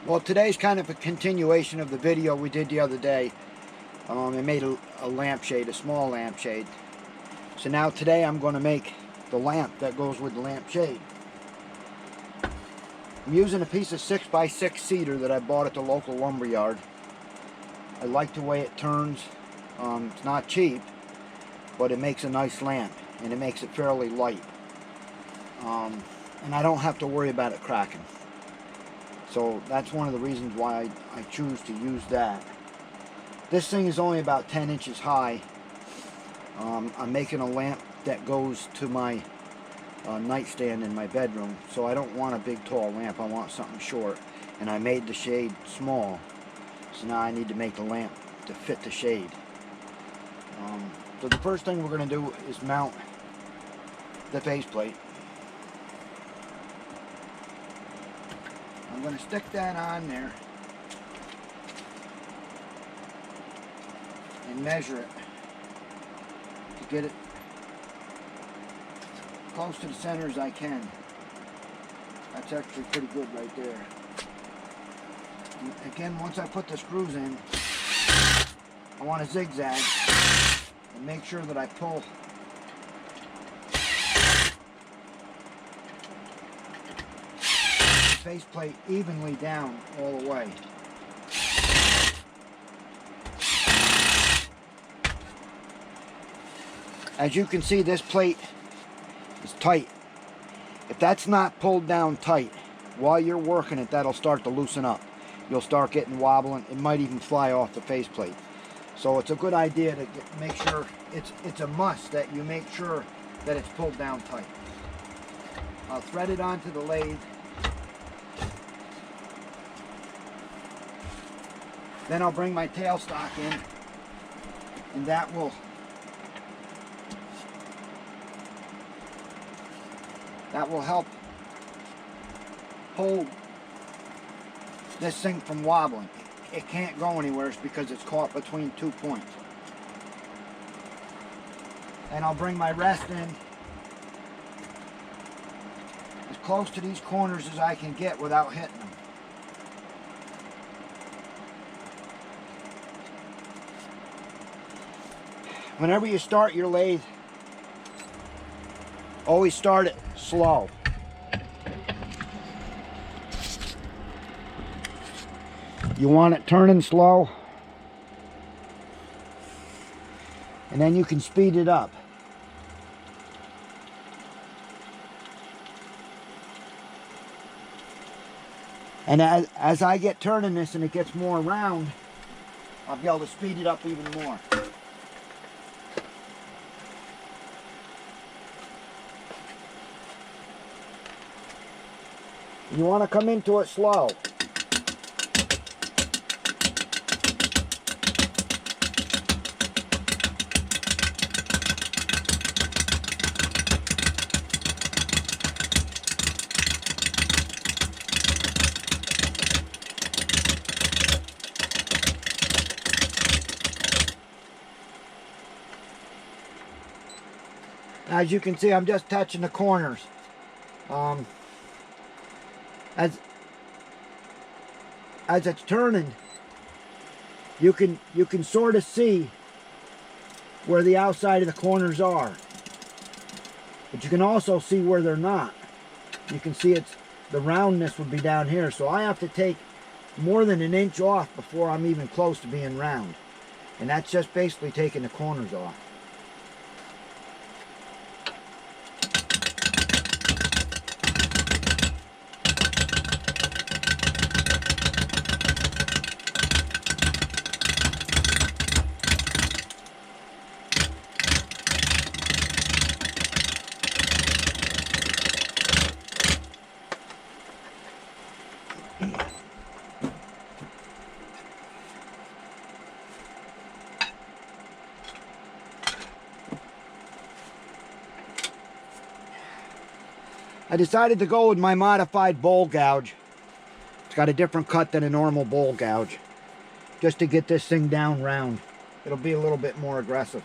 Well, today's kind of a continuation of the video we did the other day. I made a lampshade, a small lampshade. So now today I'm going to make the lamp that goes with the lampshade. I'm using a piece of 6x6 cedar that I bought at the local lumber yard. I like the way it turns. It's not cheap, but it makes a nice lamp, and it makes it fairly light. And I don't have to worry about it cracking. So that's one of the reasons why I choose to use that. This thing is only about 10 inches high. I'm making a lamp that goes to my nightstand in my bedroom. So I don't want a big tall lamp, I want something short. And I made the shade small. So now I need to make the lamp to fit the shade. So the first thing we're going to do is mount the faceplate. I'm going to stick that on there and measure it to get it close to the center as I can. That's actually pretty good right there. And again, once I put the screws in, I want to zigzag and make sure that I pull faceplate evenly down all the way. As you can see, this plate is tight. If that's not pulled down tight, while you're working it, that'll start to loosen up. You'll start getting wobbling. It might even fly off the faceplate. So it's a good idea to make sure, it's a must that you make sure that it's pulled down tight. I'll thread it onto the lathe. Then I'll bring my tailstock in, and that will help hold this thing from wobbling. It can't go anywhere because it's caught between 2 points. And I'll bring my rest in as close to these corners as I can get without hitting them. Whenever you start your lathe, always start it slow. You want it turning slow, and then you can speed it up. And as I get turning this and it gets more round, I'll be able to speed it up even more. You want to come into it slow. As you can see, I'm just touching the corners. As it's turning, you can sort of see where the outside of the corners are, but you can also see where they're not. You can see the roundness would be down here, so I have to take more than 1 inch off before I'm even close to being round, and that's just basically taking the corners off. I decided to go with my modified bowl gouge. It's got a different cut than a normal bowl gouge, just to get this thing down round. It'll be a little bit more aggressive.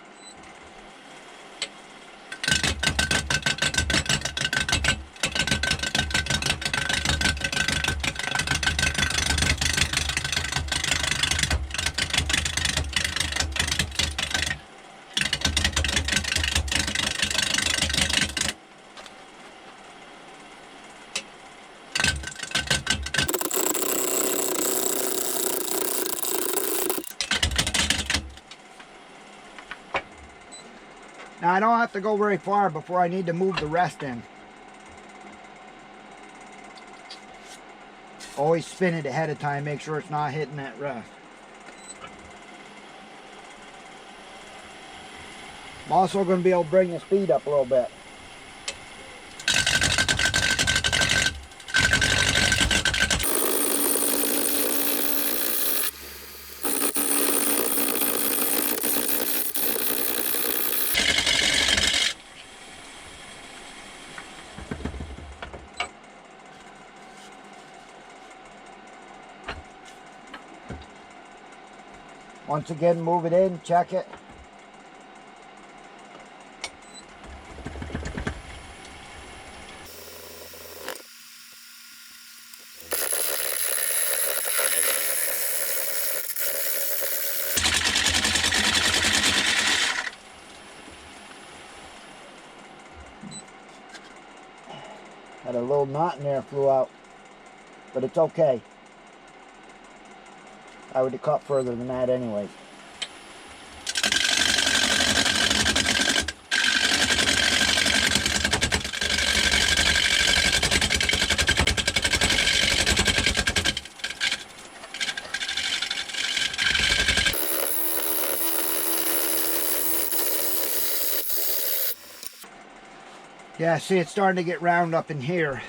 Now I don't have to go very far before I need to move the rest in. Always spin it ahead of time, make sure it's not hitting that rest. I'm also going to be able to bring the speed up a little bit. Once again, move it in, check it. Had a little knot in there, flew out, but it's okay. I would have cut further than that anyway. Yeah, see, it's starting to get round up in here.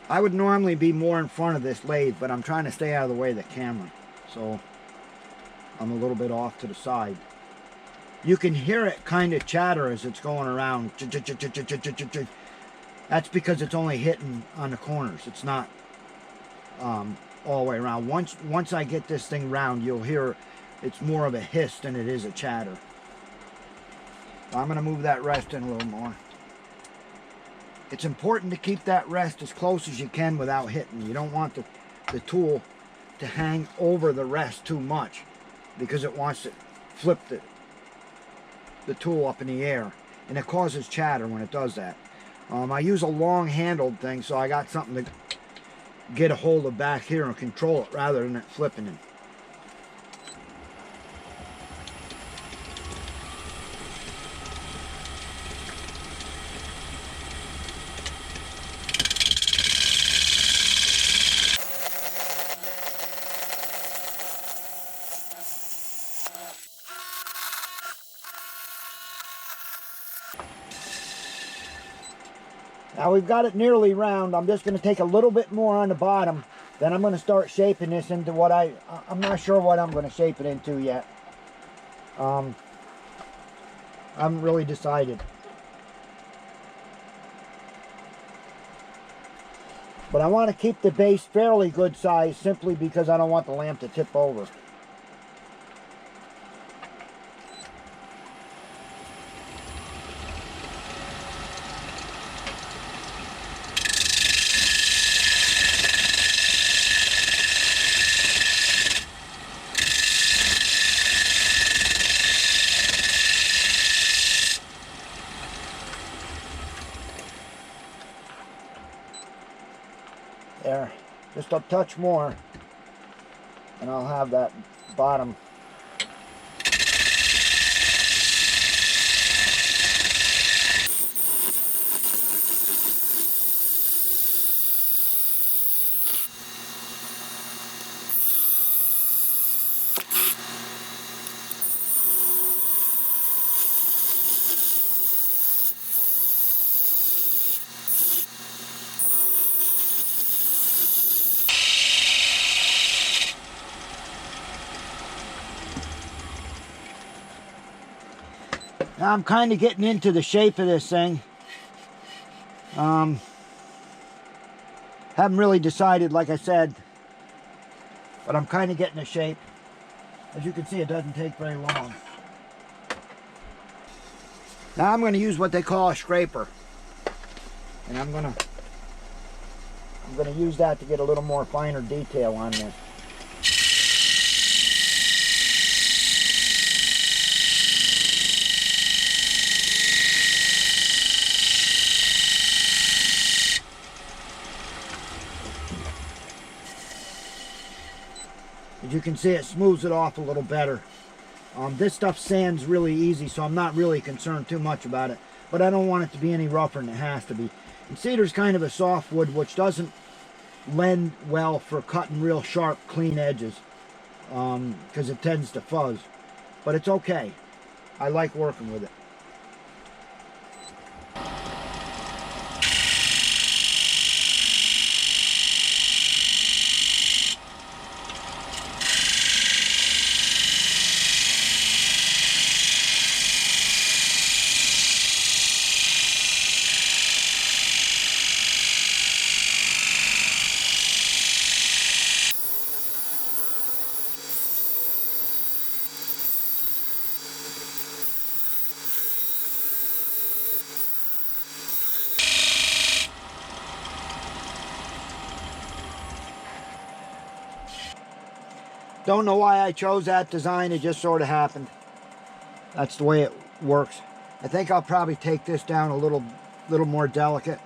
I would normally be more in front of this lathe, but I'm trying to stay out of the way of the camera. So I'm a little bit off to the side. You can hear it kind of chatter as it's going around. That's because it's only hitting on the corners. It's not all the way around. Once I get this thing round, you'll hear it's more of a hiss than it is a chatter. I'm going to move that rest in a little more. It's important to keep that rest as close as you can without hitting. You don't want the tool to hang over the rest too much because it wants to flip the tool up in the air, and it causes chatter when it does that. I use a long handled thing, so I got something to get a hold of back here and control it rather than it flipping it. Now we've got it nearly round. I'm just going to take a little bit more on the bottom. Then I'm going to start shaping this into what I'm not sure what I'm going to shape it into yet. I haven't really decided. But I want to keep the base fairly good size simply because I don't want the lamp to tip over. There, just a touch more, and I'll have that bottom. Now I'm kind of getting into the shape of this thing. Haven't really decided, like I said, but I'm kind of getting a shape. As you can see, it doesn't take very long. Now I'm going to use what they call a scraper, and I'm going to use that to get a little more finer detail on this. As you can see, it smooths it off a little better. This stuff sands really easy, so I'm not really concerned too much about it. But I don't want it to be any rougher than it has to be. And cedar's kind of a soft wood, which doesn't lend well for cutting real sharp, clean edges, because it tends to fuzz. But it's okay. I like working with it. Don't know why I chose that design, it just sort of happened. That's the way it works. I think I'll probably take this down a little more delicate.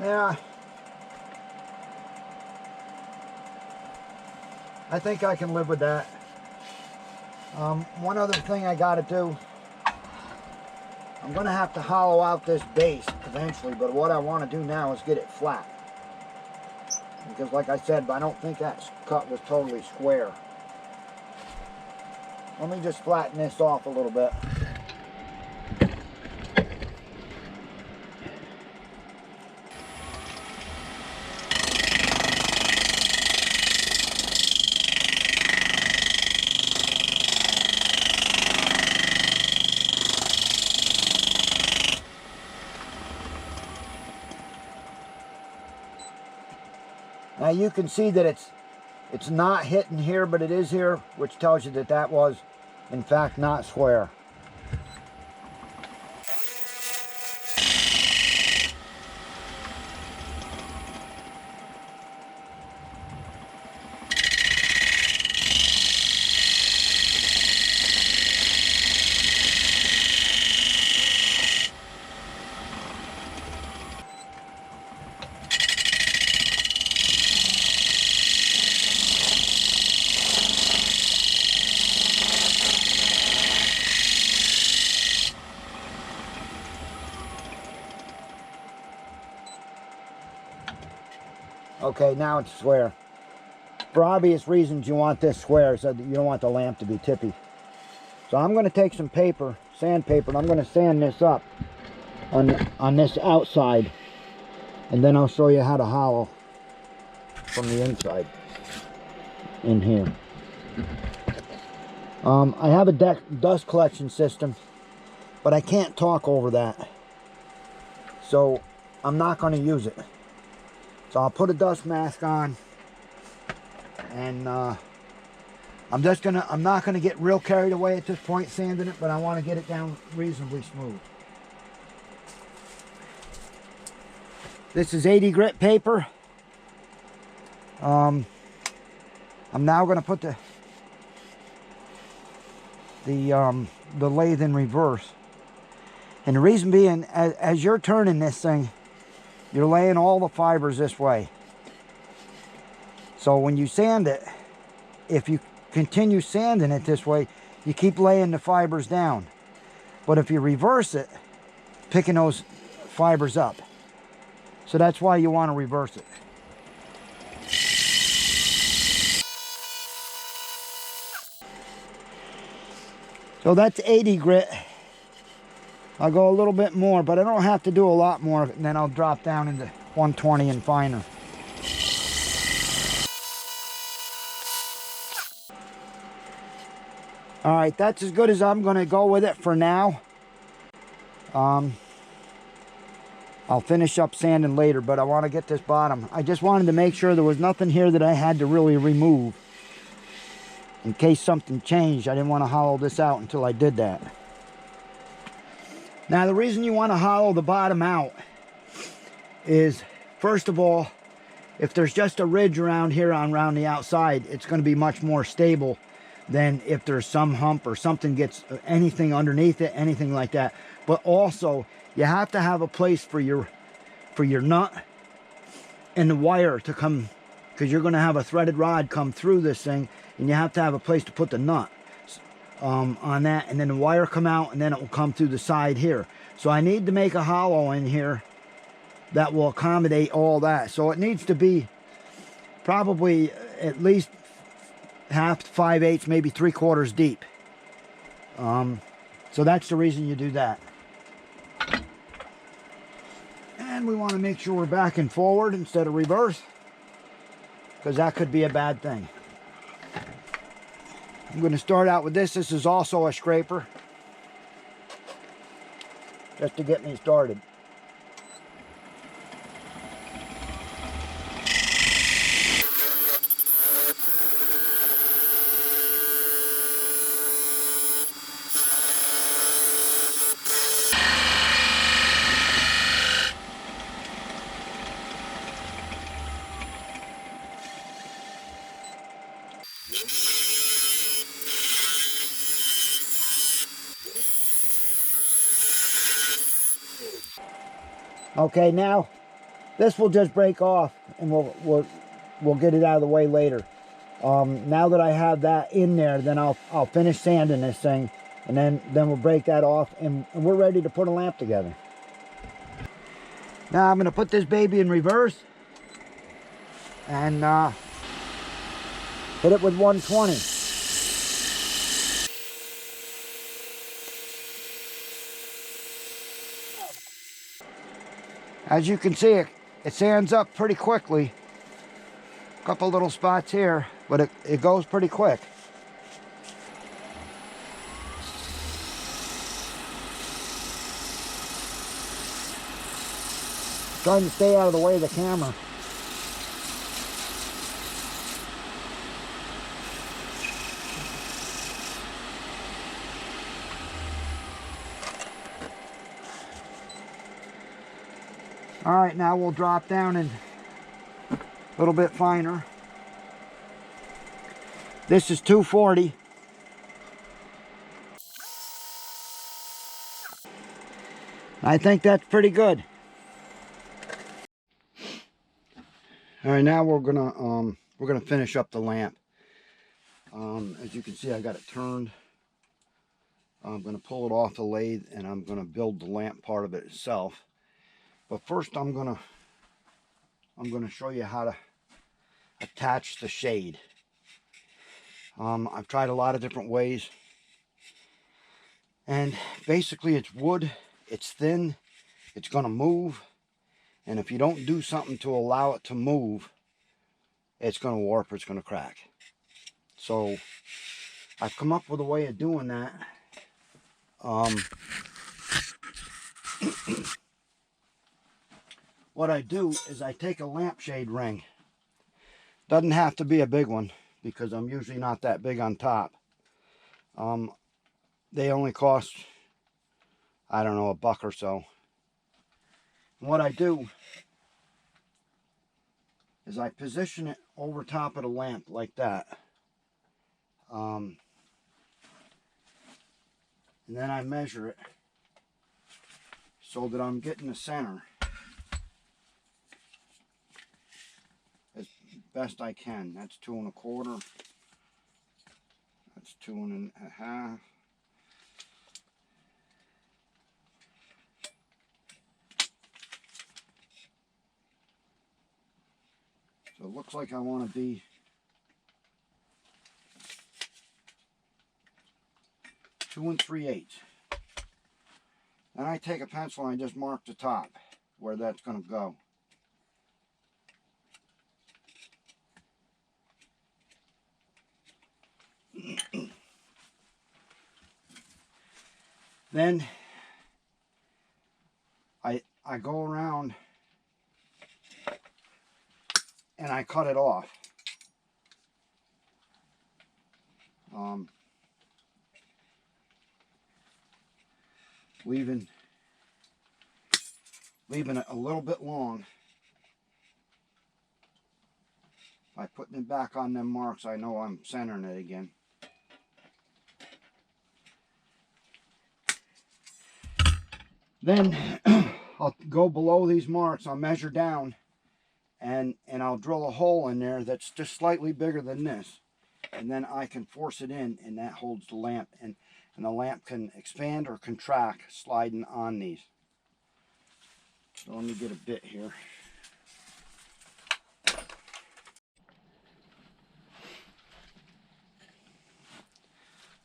Yeah. I think I can live with that. One other thing I gotta do, I'm going to have to hollow out this base eventually, but what I want to do now is get it flat. Because like I said, I don't think that cut was totally square. Let me just flatten this off a little bit. Now you can see that it's not hitting here, but it is here, which tells you that that was, in fact, not square. Okay, now it's square. For obvious reasons, you want this square so that you don't want the lamp to be tippy. So I'm going to take some paper, sandpaper, and I'm going to sand this up on this outside. And then I'll show you how to hollow from the inside in here. I have a dust collection system, but I can't talk over that. So I'm not going to use it. So I'll put a dust mask on, and I'm not gonna get real carried away at this point sanding it, but I want to get it down reasonably smooth. This is 80 grit paper. I'm now gonna put the lathe in reverse, and the reason being, as you're turning this thing, you're laying all the fibers this way. So when you sand it, if you continue sanding it this way, you keep laying the fibers down. But if you reverse it, picking those fibers up. So that's why you want to reverse it. So that's 80 grit. I'll go a little bit more, but I don't have to do a lot more, and then I'll drop down into 120 and finer. Alright, that's as good as I'm going to go with it for now. I'll finish up sanding later, but I want to get this bottom. I just wanted to make sure there was nothing here that I had to really remove. In case something changed, I didn't want to hollow this out until I did that. Now, the reason you want to hollow the bottom out is, first of all, if there's just a ridge around here around the outside, it's going to be much more stable than if there's some hump or something gets anything underneath it, anything like that. But also, you have to have a place for your nut and the wire to come, because you're going to have a threaded rod come through this thing, and you have to have a place to put the nut on that, and then the wire come out, and then it will come through the side here. So I need to make a hollow in here that will accommodate all that. So it needs to be probably at least half, 5/8, maybe 3/4 deep. So that's the reason you do that. And we want to make sure we're backing forward instead of reverse, because that could be a bad thing. I'm going to start out with this. This is also a scraper, just to get me started. Okay, now this will just break off, and we'll get it out of the way later. Now that I have that in there, then I'll finish sanding this thing, and then we'll break that off, and we're ready to put a lamp together. Now I'm going to put this baby in reverse and hit it with 120. As you can see, it sands up pretty quickly. A couple little spots here, but it goes pretty quick. Trying to stay out of the way of the camera. All right, now we'll drop down and a little bit finer. This is 240. I think that's pretty good. All right, now we're gonna finish up the lamp. As you can see, I got it turned. I'm gonna pull it off the lathe, and I'm gonna build the lamp part of it itself. But first, I'm gonna show you how to attach the shade. I've tried a lot of different ways, and basically it's wood, it's thin, it's gonna move, and if you don't do something to allow it to move, it's gonna warp or it's gonna crack. So I've come up with a way of doing that. What I do is I take a lampshade ring. Doesn't have to be a big one, because I'm usually not that big on top. They only cost, I don't know, $1 or so. And what I do is I position it over top of the lamp like that. And then I measure it so that I'm getting the center as best I can. That's 2 1/4. That's 2 1/2. So it looks like I want to be 2 3/8. Then I take a pencil and I just mark the top where that's going to go. Then I go around and I cut it off. Leaving it a little bit long. By putting it back on them marks, I know I'm centering it again. Then I'll go below these marks, I'll measure down, and I'll drill a hole in there that's just slightly bigger than this, and then I can force it in, and that holds the lamp, and the lamp can expand or contract sliding on these. So let me get a bit here.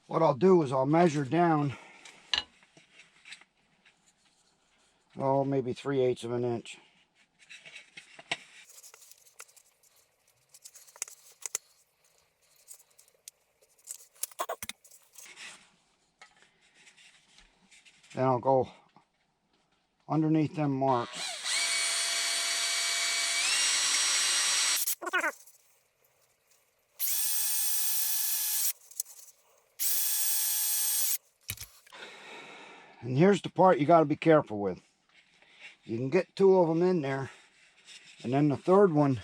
What I'll do is I'll measure down, oh, maybe 3/8 of an inch. Then I'll go underneath them marks. And here's the part you got to be careful with. You can get 2 of them in there, and then the third one,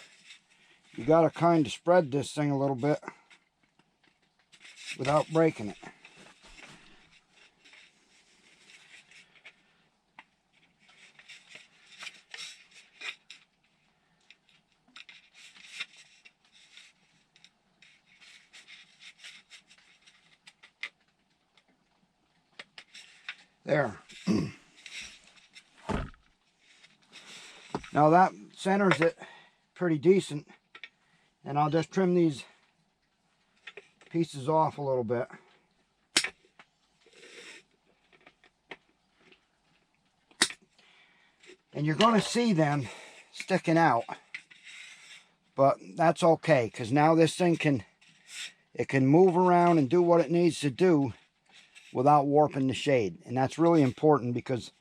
you got to kind of spread this thing a little bit without breaking it. There. Now that centers it pretty decent, and I'll just trim these pieces off a little bit. And you're going to see them sticking out, but that's okay, because now this thing can move around and do what it needs to do without warping the shade. And that's really important, because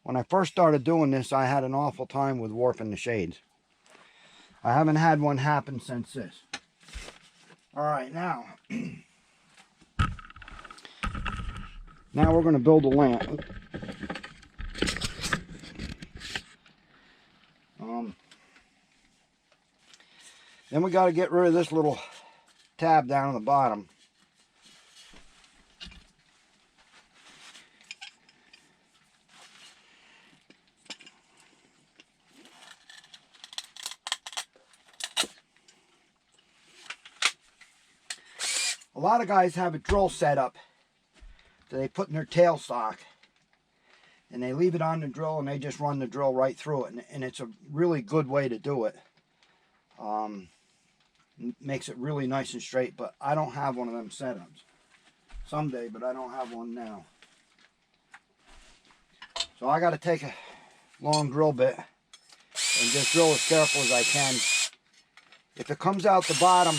when I first started doing this, I had an awful time with warping the shades. I haven't had one happen since this. All right, now we're going to build a lamp. Then we got to get rid of this little tab down on the bottom. A lot of guys have a drill set up that they put in their tailstock, and they leave it on the drill, and they just run the drill right through it, and it's a really good way to do it. Makes it really nice and straight, but I don't have one of them setups. Someday, but I don't have one now. So I got to take a long drill bit and just drill as careful as I can. If it comes out the bottom,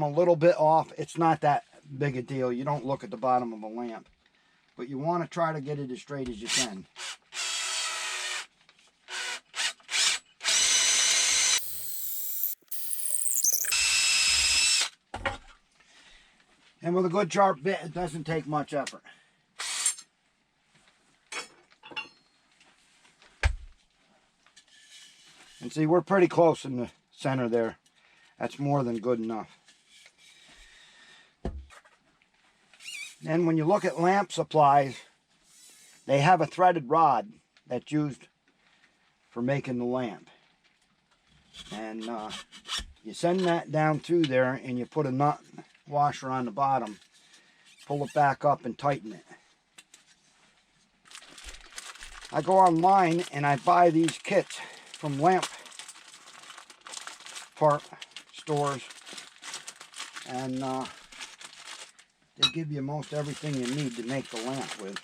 a little bit off, it's not that big a deal. You don't look at the bottom of a lamp, but you want to try to get it as straight as you can. And with a good sharp bit, it doesn't take much effort. And see, we're pretty close in the center there. That's more than good enough. And when you look at lamp supplies, they have a threaded rod that's used for making the lamp. And you send that down through there, and you put a nut washer on the bottom, pull it back up and tighten it. I go online and I buy these kits from lamp part stores, and they give you most everything you need to make the lamp with.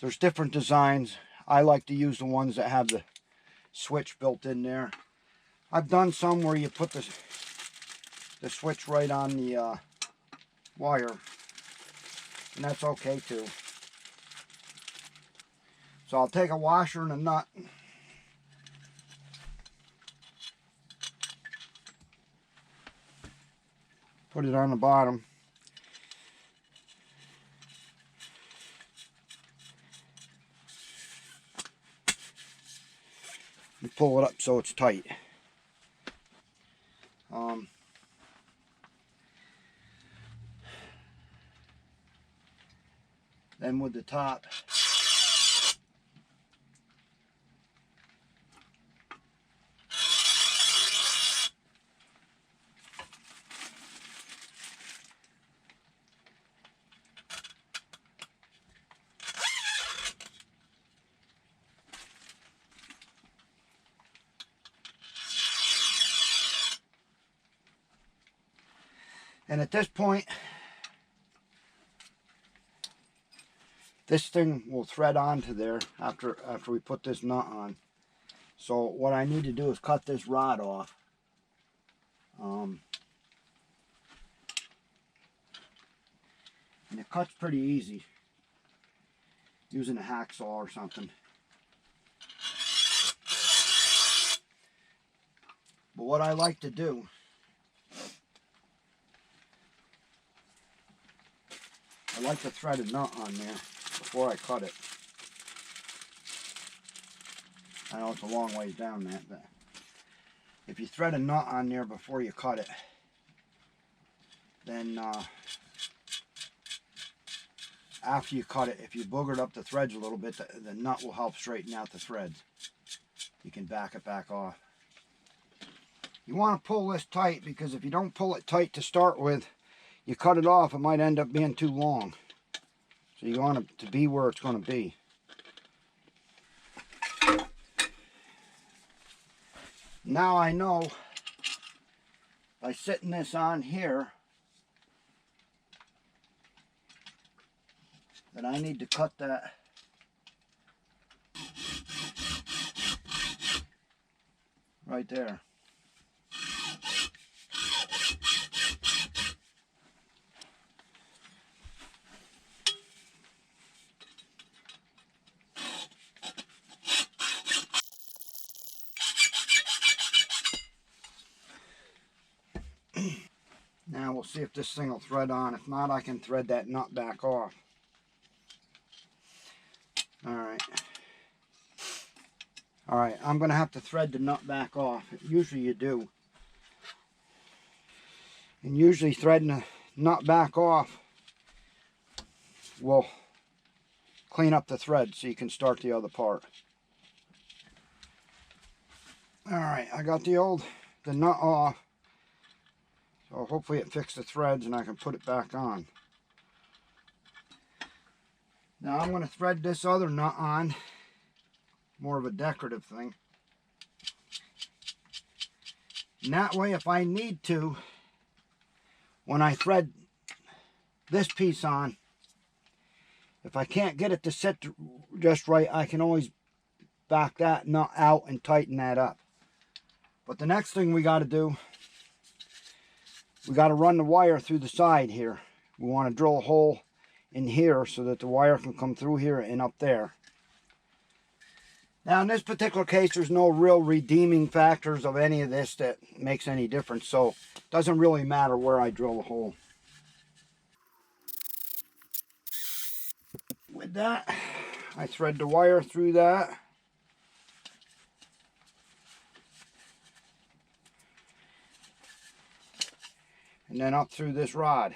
There's different designs. I like to use the ones that have the switch built in there. I've done some where you put the switch right on the wire, and that's okay too. So I'll take a washer and a nut, put it on the bottom, and pull it up so it's tight. Then with the top, and at this point, this thing will thread onto there after we put this nut on. So what I need to do is cut this rod off. And it cuts pretty easy using a hacksaw or something. But what I like to do, I like to thread a nut on there before I cut it. I know it's a long ways down that, but if you thread a nut on there before you cut it, then after you cut it, if you boogered up the threads a little bit, the nut will help straighten out the threads. You can back it back off. You want to pull this tight, because if you don't pull it tight to start with, you cut it off, it might end up being too long. So you want it to be where it's going to be. Now I know by sitting this on here that I need to cut that right there. Now we'll see if this thing will thread on. If not, I can thread that nut back off. Alright, I'm going to have to thread the nut back off. Usually you do. And usually threading the nut back off will clean up the thread so you can start the other part. Alright, I got the nut off. So hopefully it fixed the threads and I can put it back on. Now I'm going to thread this other nut on. More of a decorative thing. And that way, if I need to, when I thread this piece on, if I can't get it to sit just right, I can always back that nut out and tighten that up. But the next thing we got to do, we got to run the wire through the side here. We want to drill a hole in here so that the wire can come through here and up there. Now in this particular case, there's no real redeeming factors of any of this that makes any difference, so it doesn't really matter where I drill the hole. With that, I thread the wire through that. And then up through this rod.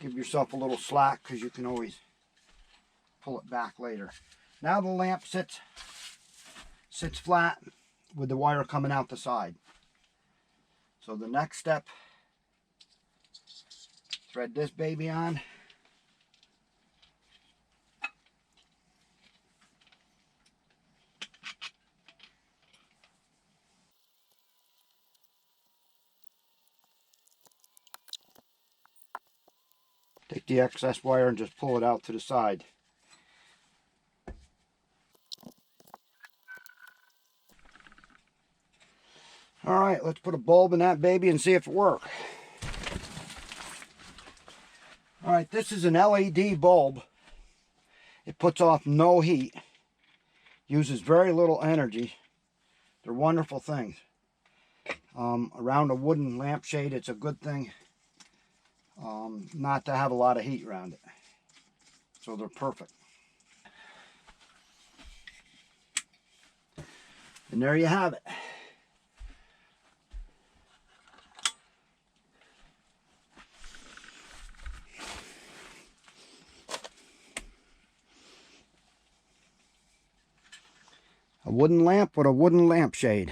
Give yourself a little slack because you can always pull it back later. Now the lamp sits flat with the wire coming out the side. So the next step, thread this baby on. Take the excess wire and just pull it out to the side. Alright, let's put a bulb in that baby and see if it works. Alright, this is an LED bulb. It puts off no heat. Uses very little energy. They're wonderful things. Around a wooden lampshade, it's a good thing not to have a lot of heat around it. So they're perfect. And there you have it. A wooden lamp with a wooden lampshade.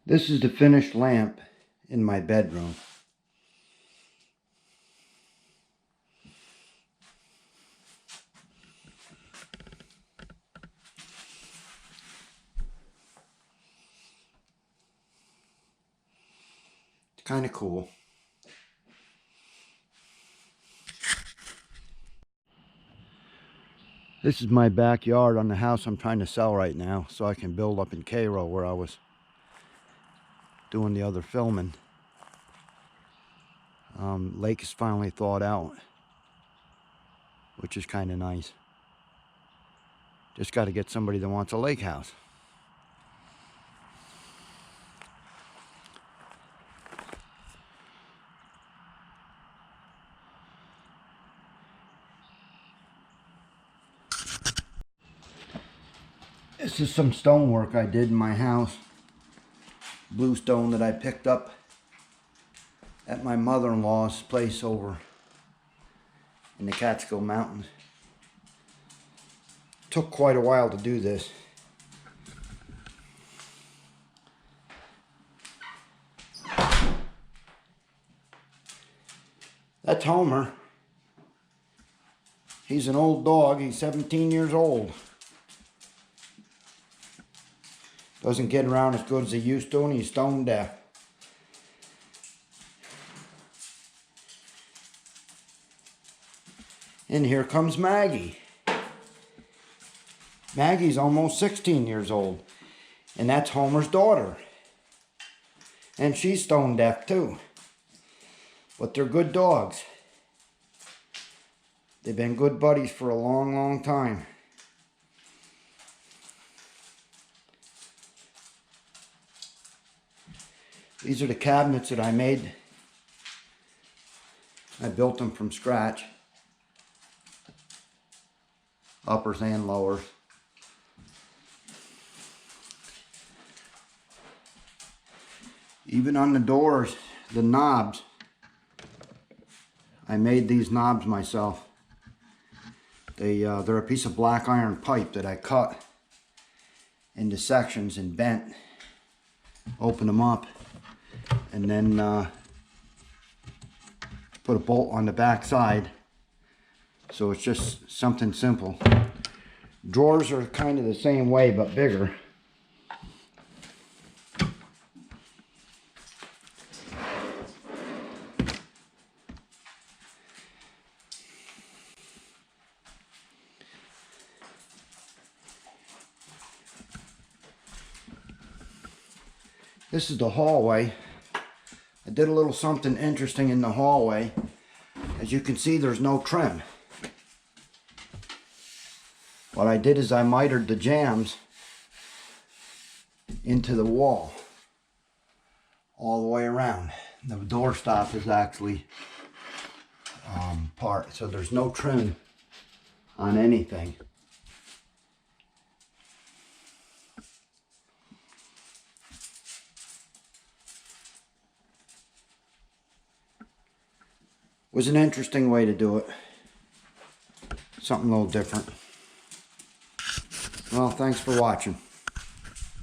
This is the finished lamp in my bedroom. It's kind of cool. This is my backyard on the house I'm trying to sell right now, so I can build up in Cairo where I was doing the other filming. Lake is finally thawed out, which is kind of nice. Just got to get somebody that wants a lake house. This is some stonework I did in my house. Blue stone that I picked up at my mother-in-law's place over in the Catskill Mountains. Took quite a while to do this. That's Homer. He's an old dog. He's 17 years old. Doesn't get around as good as he used to, and he's stone deaf. And here comes Maggie. Maggie's almost 16 years old. And that's Homer's daughter. And she's stone deaf too. But they're good dogs. They've been good buddies for a long, long time. These are the cabinets that I made. I built them from scratch. Uppers and lowers. Even on the doors, the knobs. I made these knobs myself. They're a piece of black iron pipe that I cut into sections and bent. Open them up. And then put a bolt on the back side. So it's just something simple. Drawers are kind of the same way, but bigger. This is the hallway. I did a little something interesting in the hallway. As you can see, there's no trim. What I did is I mitered the jambs into the wall all the way around. The doorstop is actually part, so there's no trim on anything. Was an interesting way to do it. Something a little different. Well, thanks for watching.